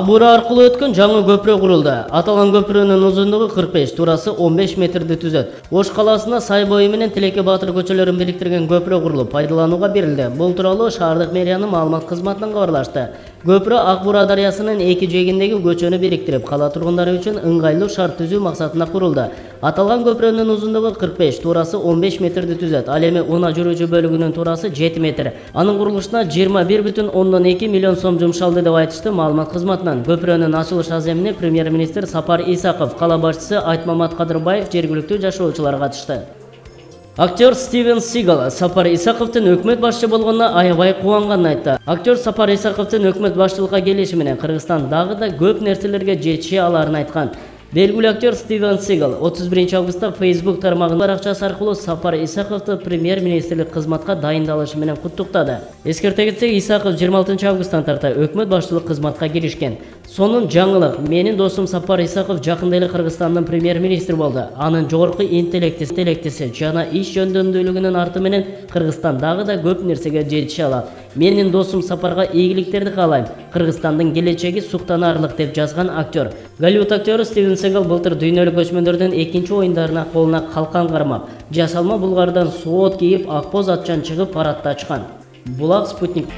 Бура аркылуу өткөн жаңы көпүрө курулду. Аталган көпүрөнүн узундугу 45, турасы 15 метрди түзөт. Ош калаасында Сай бою менен Тилеке Баатыр көчөлөрүн бириктирген көпүрө курулуп, пайдаланууга берилди. Бул тууралуу шаардык мэриянын маалымат кызматынан кабарлашты. Көпүрө Ак Бура дарыясынын эки жээгиндеги көчөнү бириктирип, кала тургундары үчүн ыңгайлуу шарт түзүү максатында курулду. Аталган көпүрөнүн узундугу 45, турасы 15 метрди түзөт. Ал эми унаа жүрүүчү бөлүгүнүн турасы 7 метр. Анын курулушуна 21,2 миллион сом жумшалды деп айтышты маалымат кызматынан. Көпүрөнүн ачылыш аземине премьер-министр Сапар Исаков, кала башчысы Айтмамат Кадырбаев, жергиликтүү жашоочулар катышты. Актер Стивен Сигал Сапар Исаковдун өкмөт башчы болгонуна аябай кубанганын айтты. Актер Сапар Исаковдун өкмөт башчылыкка келиши менен Кыргызстан дагы да көп нерселерге жетише аларын айткан. Белгилүү актер Стивен Сигал 31 августта Facebook тармагынын баракчасы аркылуу Сапар Исаковду премьер-министрлик кызматка дайындалышы менен куттуктады. Эскерте кетсек, Исаков 26 августтан тарта өкмөт башчылык кызматка киришкен. Сонун жаңылык, менин досум Сапар Исаков жакында эле Кыргызстандын премьер-министри болду. Анын жогорку интеллектиси жана иш жөндөмдүүлүгүнүн арты менен Кыргызстан дагы да көп нерсеге жетише алат. Менин досум Сапарга ийгиликтерди каалайм. Кыргызстандын келечеги суктанаарлык деп жазган актер. Голливуд актері Стивен Сигал былтыр дүйнөлүк көчмөндөрдүн экинчи оюндарына колуна калкан кармап, жасалма булгардан соот кийип, ак боз атчан чыгып парадта ачкан. Булак Спутник.